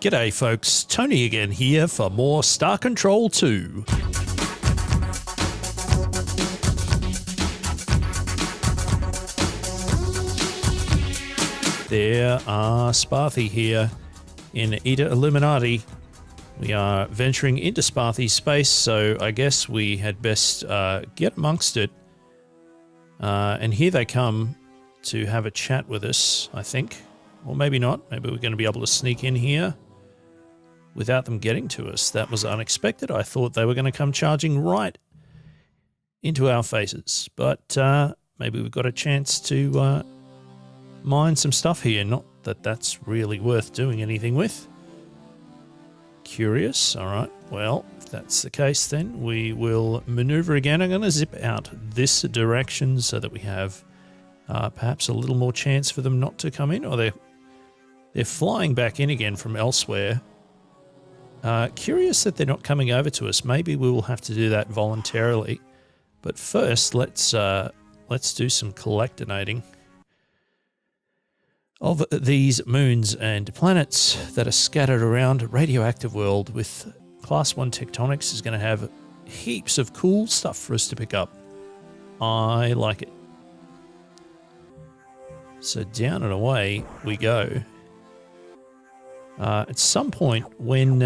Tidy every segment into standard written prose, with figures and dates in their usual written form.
G'day folks, Tony again here for more Star Control 2. There are Spathi here in Eta Illuminati. We are venturing into Spathi space, so I guess we had best get amongst it. And here they come to have a chat with us, I think. Or maybe not. Maybe we're going to be able to sneak in here without them getting to us. That was unexpected. I thought they were going to come charging right into our faces. But maybe we've got a chance to mine some stuff here. Not that that's really worth doing anything with. Curious. All right. Well, if that's the case, then we will maneuver again. I'm going to zip out this direction so that we have perhaps a little more chance for them not to come in. Or they're flying back in again from elsewhere. Curious that they're not coming over to us. Maybe we will have to do that voluntarily. But first, let's do some collectinating of these moons and planets that are scattered around a radioactive world. With Class 1 tectonics is going to have heaps of cool stuff for us to pick up. I like it. So down and away we go. At some point, when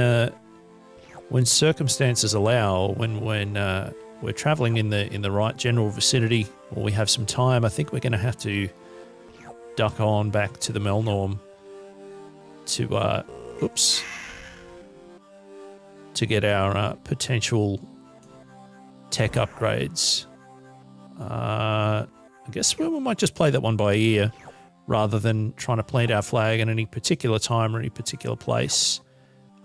circumstances allow, when we're traveling in the right general vicinity, or we have some time, I think we're going to have to duck on back to the Melnorm to get our potential tech upgrades. I guess we might just play that one by ear, rather than trying to plant our flag at any particular time or any particular place.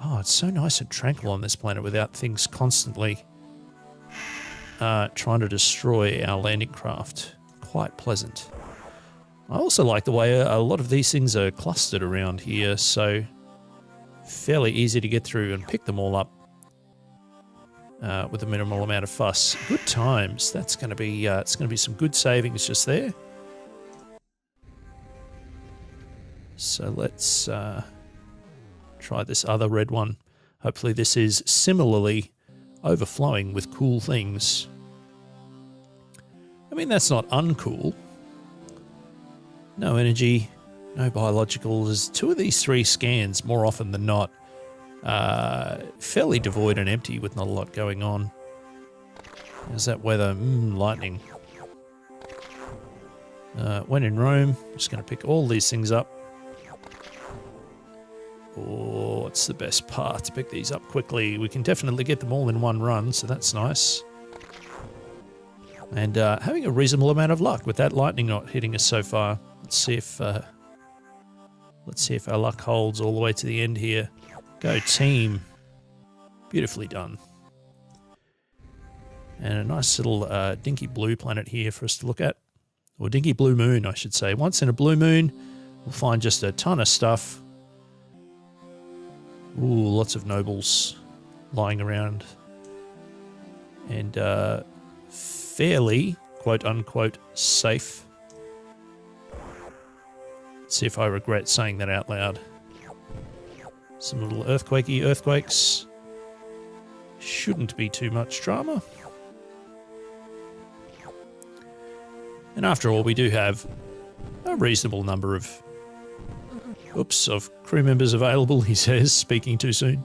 Oh, it's so nice and tranquil on this planet without things constantly trying to destroy our landing craft. Quite pleasant. I also like the way a lot of these things are clustered around here, so fairly easy to get through and pick them all up with a minimal amount of fuss. Good times. That's going to be it's going to be some good savings just there. So let's try this other red one. Hopefully this is similarly overflowing with cool things. I mean, that's not uncool. No energy, no biological. There's two of these three scans, more often than not, fairly devoid and empty with not a lot going on. How's that weather? Lightning. When in Rome, I'm just going to pick all these things up. Oh, it's the best part to pick these up quickly. We can definitely get them all in one run, so that's nice. And having a reasonable amount of luck with that lightning not hitting us so far. Let's see if our luck holds all the way to the end here. Go team. Beautifully done. And a nice little dinky blue planet here for us to look at. Or dinky blue moon, I should say. Once in a blue moon, we'll find just a ton of stuff. Ooh, lots of nobles lying around. And fairly, quote-unquote, safe. Let's see if I regret saying that out loud. Some little earthquakey earthquakes. Shouldn't be too much drama. And after all, we do have a reasonable number of crew members available, he says, speaking too soon.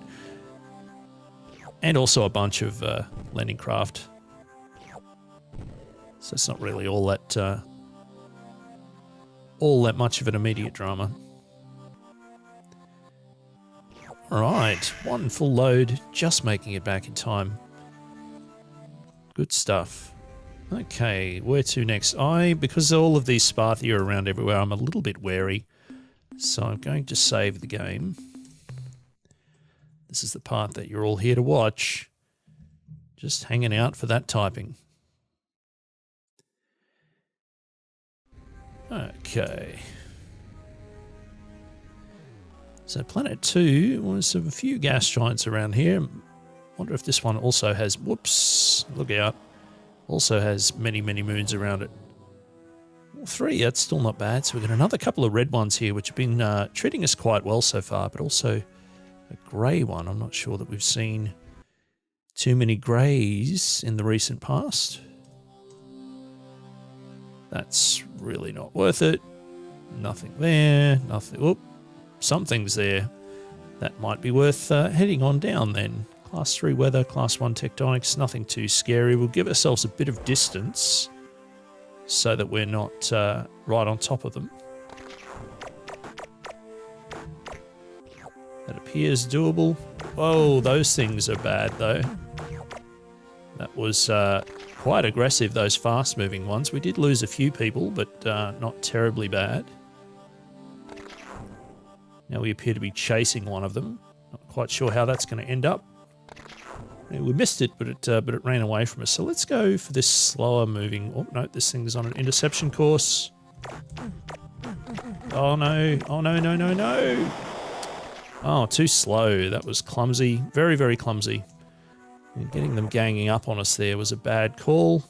And also a bunch of landing craft. So it's not really all that much of an immediate drama. Alright, one full load, just making it back in time. Good stuff. Okay, where to next? Because all of these Spathi are around everywhere, I'm a little bit wary. So I'm going to save the game. This is the part that you're all here to watch. Just hanging out for that typing. Okay. So Planet 2 was a few gas giants around here. Wonder if this one also has, whoops, look out, also has many, many moons around it. Well, 3, that's still not bad. So we've got another couple of red ones here, which have been treating us quite well so far, but also a grey one. I'm not sure that we've seen too many greys in the recent past. That's really not worth it. Nothing there. Nothing. Whoop. Something's there. That might be worth heading on down then. Class 3 weather, Class 1 tectonics, nothing too scary. We'll give ourselves a bit of distance so that we're not right on top of them. That appears doable. Whoa, those things are bad though. That was quite aggressive, those fast-moving ones. We did lose a few people, but not terribly bad. Now we appear to be chasing one of them. Not quite sure how that's going to end up. Yeah, we missed it, but it ran away from us. So let's go for this slower moving. Oh no, this thing's on an interception course. Oh no! Oh no! No! No! No! Oh, too slow. That was clumsy. Very, very clumsy. And getting them ganging up on us there was a bad call.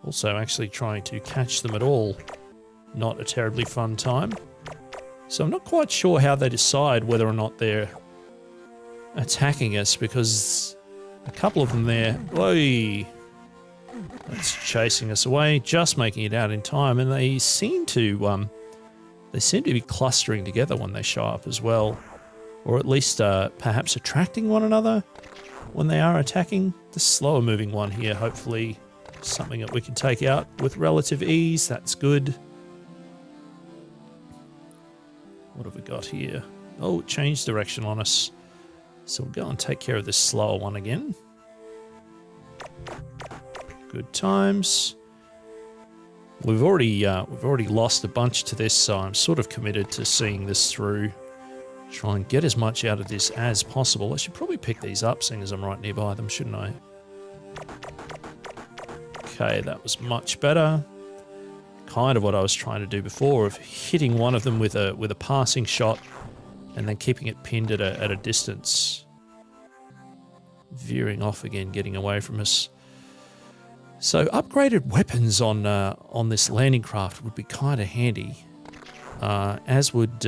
Also, actually trying to catch them at all. Not a terribly fun time. So I'm not quite sure how they decide whether or not they're attacking us, because a couple of them there, whoa, that's chasing us away, just making it out in time, and they seem to be clustering together when they show up as well, or at least perhaps attracting one another when they are attacking. The slower moving one here, hopefully something that we can take out with relative ease. That's good. What have we got here? Oh, it changed direction on us. So we'll go and take care of this slower one again. Good times. We've already lost a bunch to this, so I'm sort of committed to seeing this through. Try and get as much out of this as possible. I should probably pick these up, seeing as I'm right nearby them, shouldn't I? Okay, that was much better. Kind of what I was trying to do before, of hitting one of them with a passing shot and then keeping it pinned at a distance. Veering off again, getting away from us. So upgraded weapons on this landing craft would be kind of handy, as would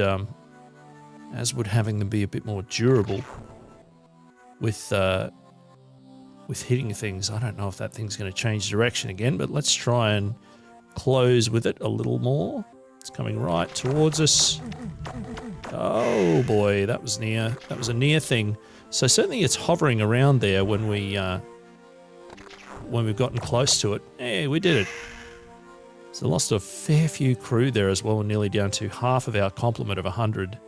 having them be a bit more durable with hitting things. I don't know if that thing's going to change direction again, but let's try and close with it a little more. It's coming right towards us. Oh boy, that was near. That was a near thing. So certainly it's hovering around there when we've gotten close to it. Hey, we did it. So lost a fair few crew there as well. We're nearly down to half of our complement of 100.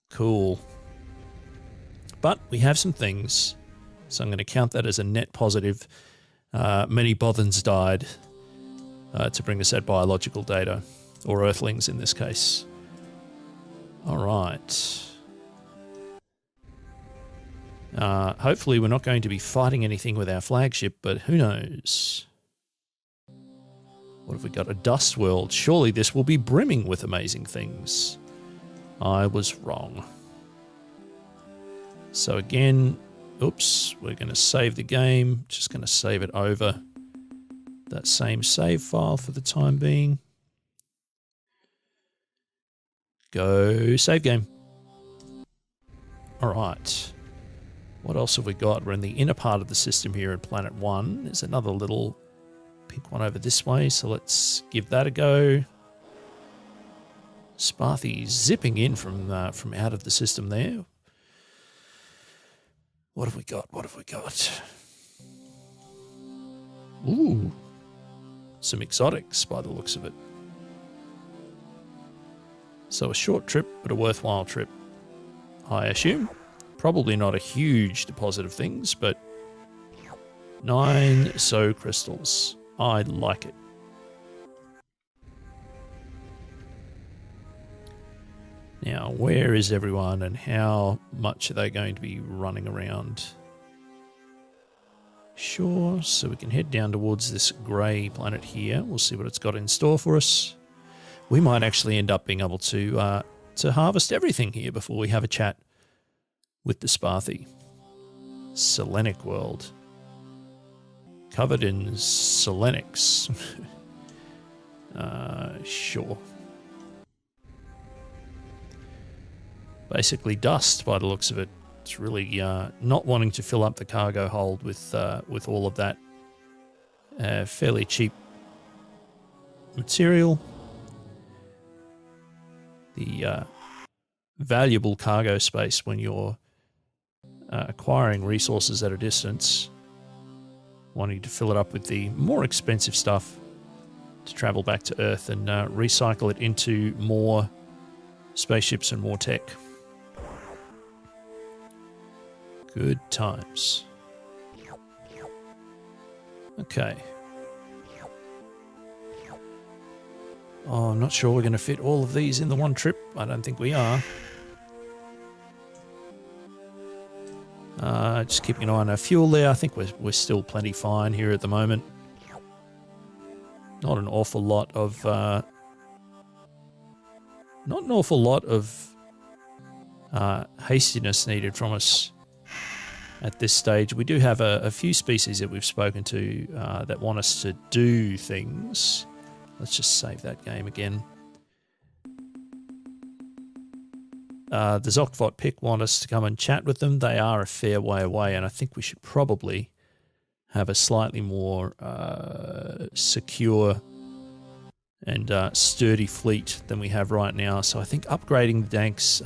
Cool. But we have some things, so I'm going to count that as a net positive. Many Bothans died to bring us that biological data, or Earthlings in this case. All right. Hopefully we're not going to be fighting anything with our flagship, but who knows? What have we got? A dust world. Surely this will be brimming with amazing things. I was wrong. So again, oops, we're going to save the game. Just going to save it over that same save file for the time being. Go save game. All right. What else have we got? We're in the inner part of the system here in Planet 1. There's another little pink one over this way, so let's give that a go. Spathi zipping in from out of the system there. What have we got? What have we got? Ooh. Some exotics by the looks of it. So a short trip, but a worthwhile trip, I assume. Probably not a huge deposit of things, but 9 so crystals. I like it. Now, where is everyone and how much are they going to be running around? Sure, so we can head down towards this grey planet here. We'll see what it's got in store for us. We might actually end up being able to harvest everything here before we have a chat with the Spathi. Selenic world. Covered in selenics. Sure. Basically dust by the looks of it. It's really not wanting to fill up the cargo hold with all of that fairly cheap material. The valuable cargo space when you're acquiring resources at a distance, wanting to fill it up with the more expensive stuff to travel back to Earth and recycle it into more spaceships and more tech. Good times. Okay. Oh, I'm not sure we're going to fit all of these in the one trip. I don't think we are. Just keeping an eye on our fuel there. I think we're still plenty fine here at the moment. Not an awful lot of hastiness needed from us at this stage. We do have a few species that we've spoken to that want us to do things. Let's just save that game again. The Zokvot Pick want us to come and chat with them. They are a fair way away, and I think we should probably have a slightly more secure and sturdy fleet than we have right now. So I think upgrading the Dank's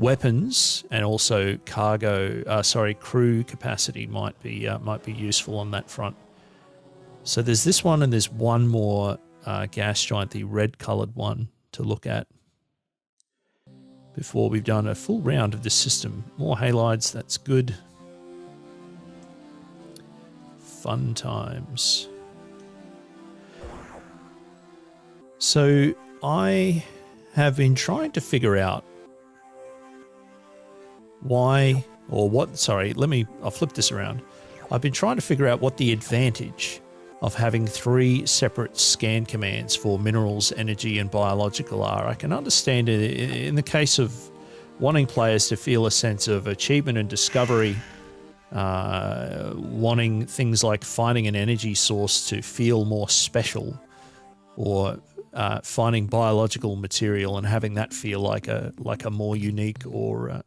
weapons and also crew capacity might be useful on that front. So there's this one, and there's one more gas giant, the red-coloured one, to look at before we've done a full round of this system. More halides, that's good. Fun times. So I have been trying to figure out I'll flip this around. I've been trying to figure out what the advantage of having 3 separate scan commands for minerals, energy, and biological are. I can understand it in the case of wanting players to feel a sense of achievement and discovery, wanting things like finding an energy source to feel more special, or finding biological material and having that feel like a more unique or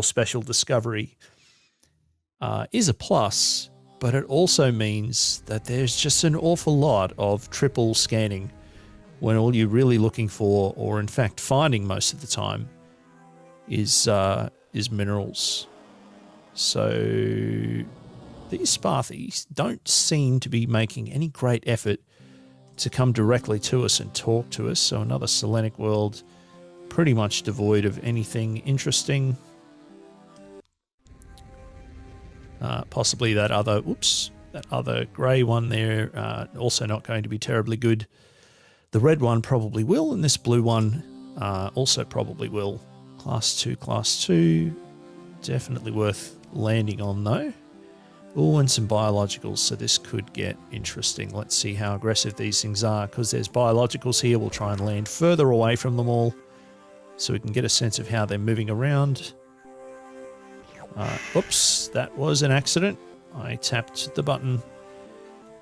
special discovery is a plus. But it also means that there's just an awful lot of triple scanning when all you're really looking for, or in fact finding most of the time, is minerals. So these Spathis don't seem to be making any great effort to come directly to us and talk to us. So another Selenic world, pretty much devoid of anything interesting. Possibly that other grey one there, also not going to be terribly good. The red one probably will, and this blue one also probably will. Class 2, definitely worth landing on though. Oh, and some biologicals, so this could get interesting. Let's see how aggressive these things are, because there's biologicals here. We'll try and land further away from them all so we can get a sense of how they're moving around. Oops, that was an accident. I tapped the button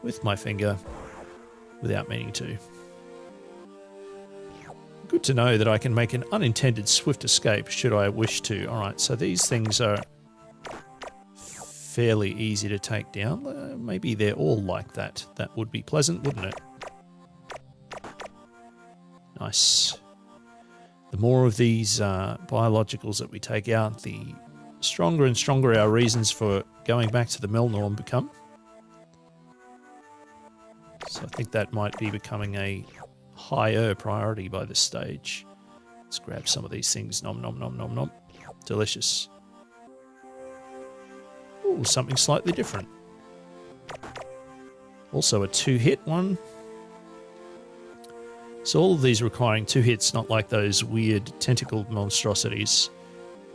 with my finger without meaning to. Good to know that I can make an unintended swift escape should I wish to. Alright, so these things are fairly easy to take down. Maybe they're all like that. That would be pleasant, wouldn't it? Nice. The more of these biologicals that we take out, the stronger and stronger our reasons for going back to the Melnorm become. So I think that might be becoming a higher priority by this stage. Let's grab some of these things. Nom nom nom nom nom. Delicious. Ooh, something slightly different. Also a 2-hit one. So all of these requiring 2 hits, not like those weird tentacled monstrosities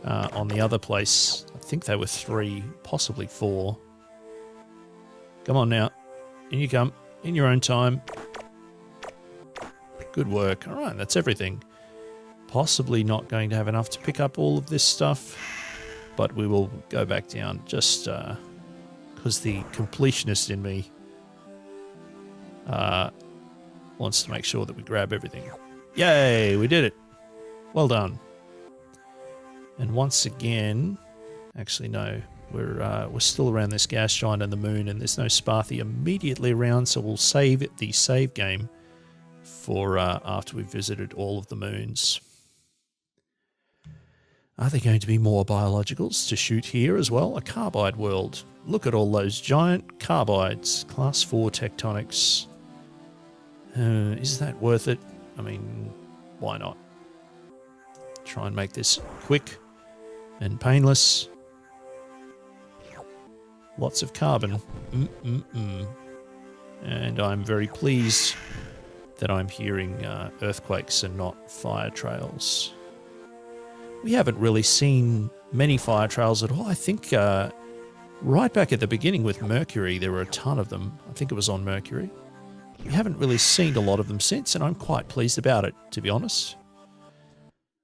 on the other place. I think they were 3, possibly 4. Come on now. In you come. In your own time. Good work. All right, that's everything. Possibly not going to have enough to pick up all of this stuff, but we will go back down just because the completionist in me wants to make sure that we grab everything. Yay, we did it. Well done. And once again, actually no, we're still around this gas giant and the moon, and there's no Spathi immediately around, so we'll save the save game for after we've visited all of the moons. Are there going to be more biologicals to shoot here as well? A carbide world. Look at all those giant carbides. Class 4 tectonics. Is that worth it? I mean, why not? Try and make this quick and painless. Lots of carbon. And I'm very pleased that I'm hearing earthquakes and not fire trails. We haven't really seen many fire trails at all. I think right back at the beginning with Mercury, there were a ton of them. I think it was on Mercury. We haven't really seen a lot of them since, and I'm quite pleased about it, to be honest.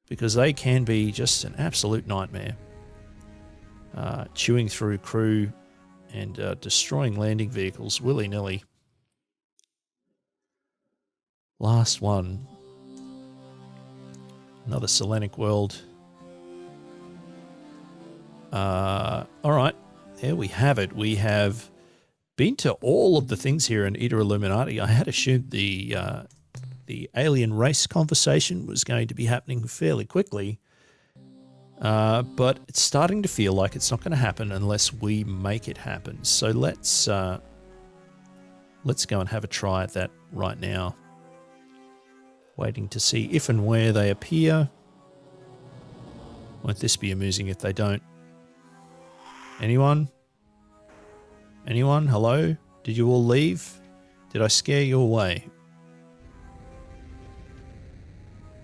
Because they can be just an absolute nightmare. Chewing through crew and destroying landing vehicles willy-nilly. Last one. Another Selenic world. Alright, there we have it. We have been to all of the things here in Ida Illuminati. I had assumed the alien race conversation was going to be happening fairly quickly. But it's starting to feel like it's not going to happen unless we make it happen. So let's go and have a try at that right now. Waiting to see if and where they appear. Won't this be amusing if they don't? Anyone? Anyone? Hello? Did you all leave? Did I scare you away?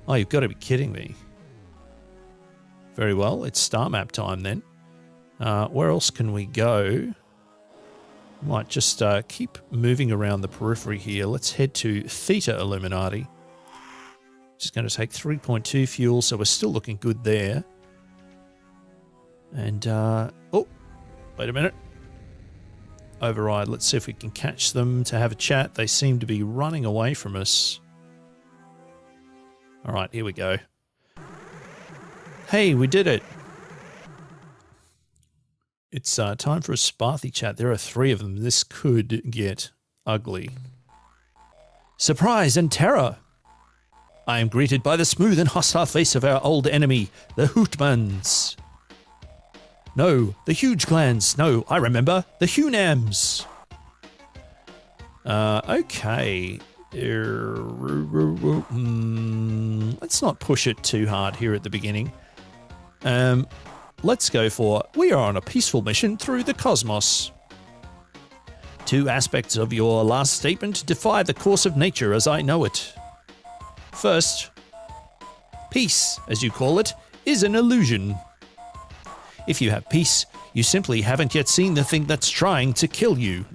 Oh, you've got to be kidding me. Very well, it's star map time then. Where else can we go? Might just keep moving around the periphery here. Let's head to Theta Illuminati. Just going to take 3.2 fuel, so we're still looking good there. And, oh, wait a minute. Override, let's see if we can catch them to have a chat. They seem to be running away from us. All right, here we go. Hey, we did it. It's time for a Spathi chat. There are 3 of them. This could get ugly. Surprise and terror. I am greeted by the smooth and hostile face of our old enemy, the Hootmans. No, the huge clans. No, I remember. The Hunams. Okay. Let's not push it too hard here at the beginning. Let's go for, we are on a peaceful mission through the cosmos. 2 aspects of your last statement defy the course of nature as I know it. First, peace, as you call it, is an illusion. If you have peace, you simply haven't yet seen the thing that's trying to kill you.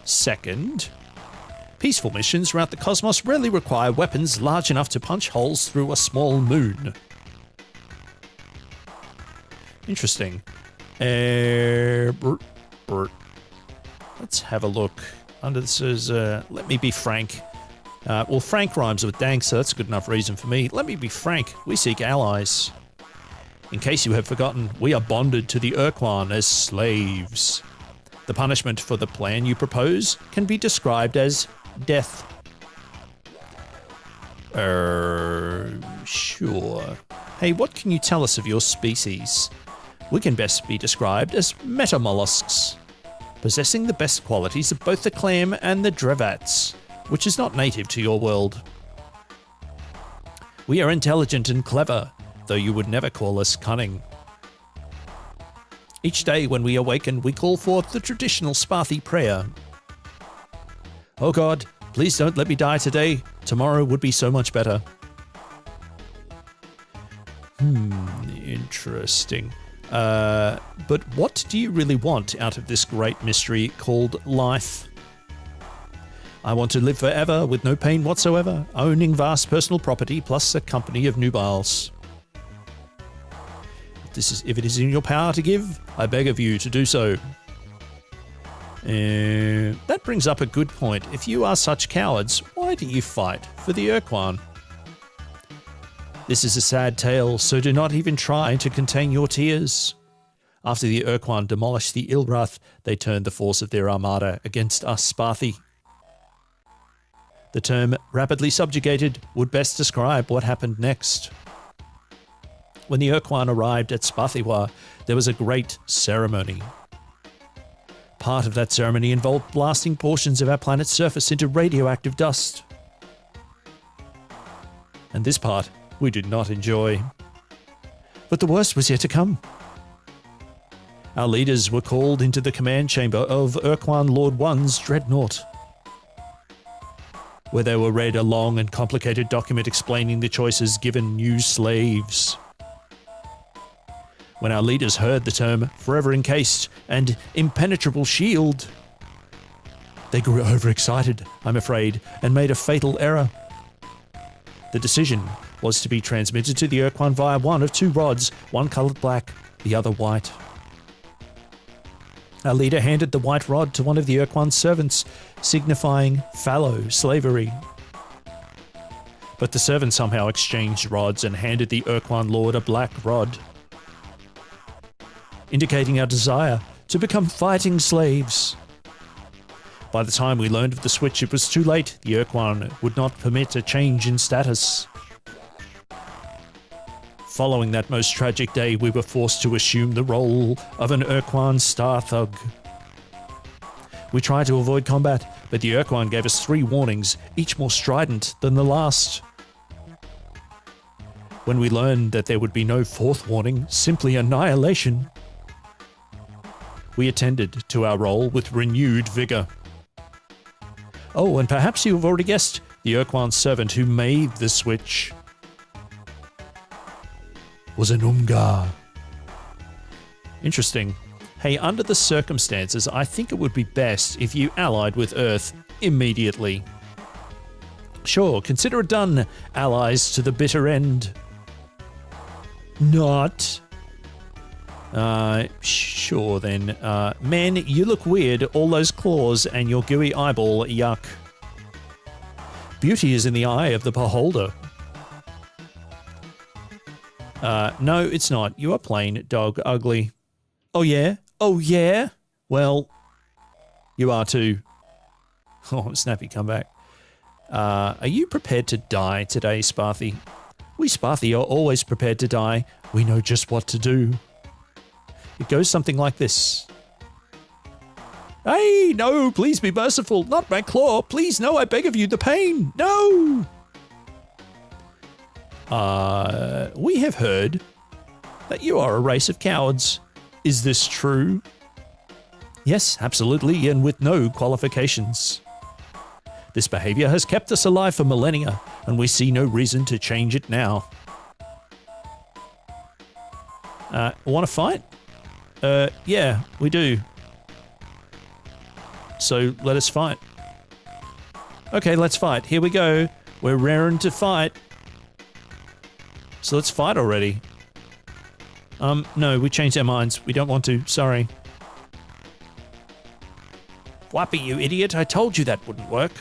Second, peaceful missions throughout the cosmos rarely require weapons large enough to punch holes through a small moon. Interesting. Let's have a look. Under this is, let me be frank. Well, frank rhymes with dang, so that's a good enough reason for me. Let me be frank. We seek allies. In case you have forgotten, we are bonded to the Ur-Quan as slaves. The punishment for the plan you propose can be described as death. Sure. Hey, what can you tell us of your species? We can best be described as metamollusks, possessing the best qualities of both the clam and the dravats, which is not native to your world. We are intelligent and clever, though you would never call us cunning. Each day when we awaken, we call forth the traditional Spathi prayer. Oh God, please don't let me die today. Tomorrow would be so much better. Interesting. But what do you really want out of this great mystery called life? I want to live forever with no pain whatsoever, owning vast personal property plus a company of nubiles. If it is in your power to give, I beg of you to do so. That brings up a good point. If you are such cowards, why do you fight for the Ur-Quan? This is a sad tale, so do not even try to contain your tears. After the Ur-Quan demolished the Ilrath, they turned the force of their armada against us Spathi. The term rapidly subjugated would best describe what happened next. When the Ur-Quan arrived at Spathiwa, there was a great ceremony. Part of that ceremony involved blasting portions of our planet's surface into radioactive dust. And this part we did not enjoy. But the worst was yet to come. Our leaders were called into the command chamber of Ur-Quan Lord One's dreadnought, where they were read a long and complicated document explaining the choices given new slaves. When our leaders heard the term forever encased and impenetrable shield, they grew overexcited, I'm afraid, and made a fatal error. The decision was to be transmitted to the Ur-Quan via one of two rods, one coloured black, the other white. Our leader handed the white rod to one of the Ur-Quan's servants, signifying fallow slavery. But the servant somehow exchanged rods and handed the Ur-Quan Lord a black rod, indicating our desire to become fighting slaves. By the time we learned of the switch, it was too late. The Ur-Quan would not permit a change in status. Following that most tragic day, we were forced to assume the role of an Ur-Quan star thug. We tried to avoid combat, but the Ur-Quan gave us 3 warnings, each more strident than the last. When we learned that there would be no 4th warning, simply annihilation, we attended to our role with renewed vigour. Oh, and perhaps you have already guessed, the Ur-Quan servant who made the switch was an Umgar. Interesting. Hey, under the circumstances, I think it would be best if you allied with Earth immediately. Sure, consider it done, allies to the bitter end. Not. Sure then. Man, you look weird, all those claws and your gooey eyeball, yuck. Beauty is in the eye of the beholder. No, it's not. You are plain dog ugly. Oh yeah? Oh yeah? Well, you are too. Oh, snappy comeback. Are you prepared to die today, Spathi? We Spathi are always prepared to die. We know just what to do. It goes something like this. Hey, no, please be merciful. Not my claw. Please, no, I beg of you, the pain. No! We have heard that you are a race of cowards. Is this true? Yes, absolutely, and with no qualifications. This behavior has kept us alive for millennia, and we see no reason to change it now. Want to fight? Yeah, we do. So let us fight. Okay, let's fight. Here we go. We're raring to fight. So let's fight already. No, we changed our minds. We don't want to. Sorry. Whoppy, you idiot. I told you that wouldn't work.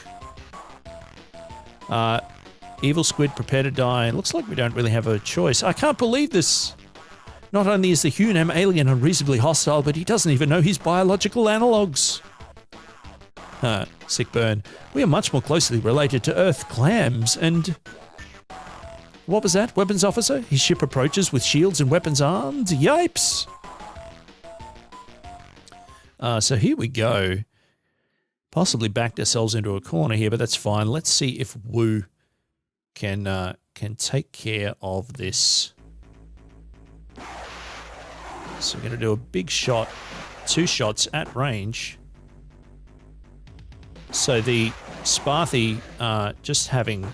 Evil squid, prepare to die. Looks like we don't really have a choice. I can't believe this. Not only is the Hunam alien unreasonably hostile, but he doesn't even know his biological analogues. Sick burn. We are much more closely related to Earth clams and... What was that? Weapons officer? His ship approaches with shields and weapons armed? Yipes! So here we go. Possibly backed ourselves into a corner here, but that's fine. Let's see if Wu can take care of this. So we're going to do a big shot, 2 shots at range. So the Spathi just having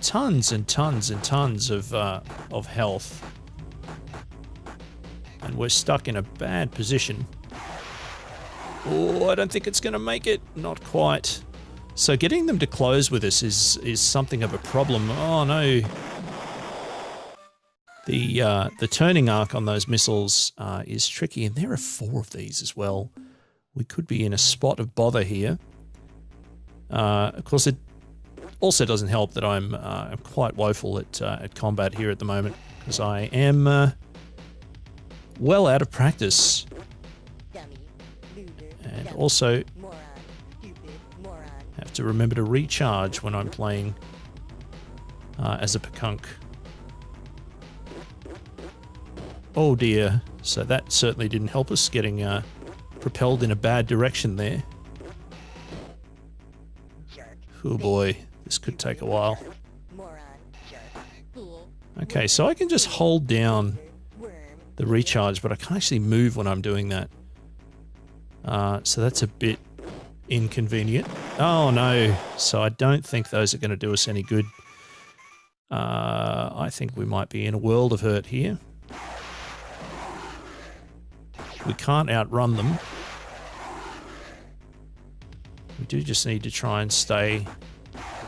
tons and tons and tons of health. And we're stuck in a bad position. Oh, I don't think it's going to make it. Not quite. So getting them to close with us is something of a problem. Oh no. The turning arc on those missiles is tricky, and there are 4 of these as well. we could be in a spot of bother here. Of course, it also doesn't help that I'm quite woeful at combat here at the moment, because I am well out of practice. And also have to remember to recharge when I'm playing as a Pekunk. Oh dear, so that certainly didn't help us getting propelled in a bad direction there. Oh boy, this could take a while. Okay, so I can just hold down the recharge, but I can't actually move when I'm doing that. So that's a bit inconvenient. Oh no, so I don't think those are going to do us any good. I think we might be in a world of hurt here. We can't outrun them. We do just need to try and stay...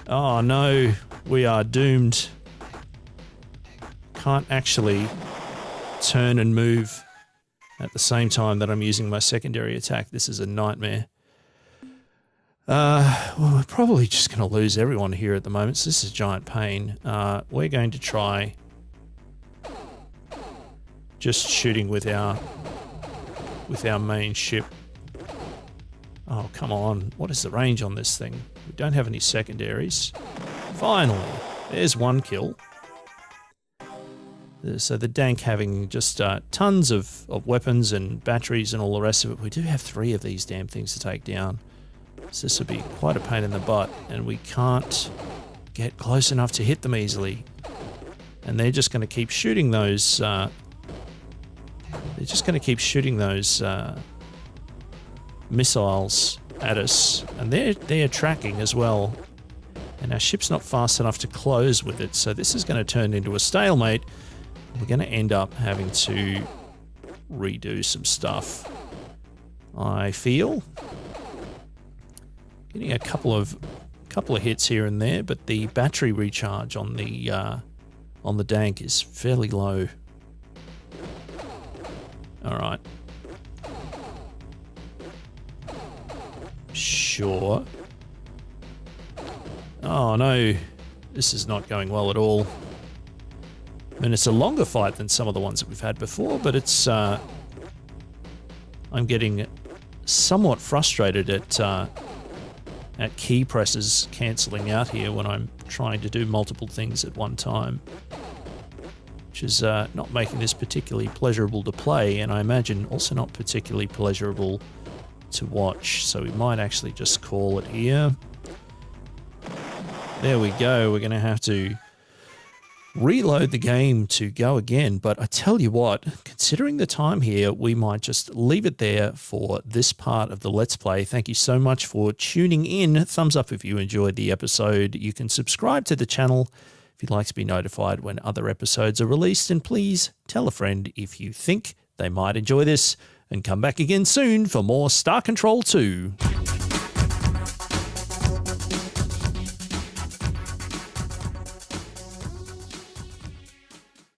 Oh no, we are doomed. Can't actually turn and move at the same time that I'm using my secondary attack. This is a nightmare. Well, we're probably just going to lose everyone here at the moment, so this is a giant pain. We're going to try just shooting with our main ship. Oh, come on. What is the range on this thing? We don't have any secondaries. Finally, there's one kill. So the Dank having just tons of weapons and batteries and all the rest of it. We do have 3 of these damn things to take down. So this will be quite a pain in the butt, and we can't get close enough to hit them easily. And they're just going to keep shooting those... missiles at us, and they're tracking as well. And our ship's not fast enough to close with it, so this is going to turn into a stalemate. We're going to end up having to redo some stuff, I feel. Getting a couple of hits here and there, but the battery recharge on the Dank is fairly low. All right. Sure. Oh no, this is not going well at all. I mean, it's a longer fight than some of the ones that we've had before, but it's... I'm getting somewhat frustrated at key presses cancelling out here when I'm trying to do multiple things at one time, which is not making this particularly pleasurable to play, and I imagine also not particularly pleasurable to watch, so we might actually just call it here. There we go. We're going to have to reload the game to go again, but I tell you what, considering the time here, we might just leave it there for this part of the Let's Play. Thank you so much for tuning in. Thumbs up if you enjoyed the episode. You can subscribe to the channel if you'd like to be notified when other episodes are released, and please tell a friend if you think they might enjoy this, and come back again soon for more Star Control 2.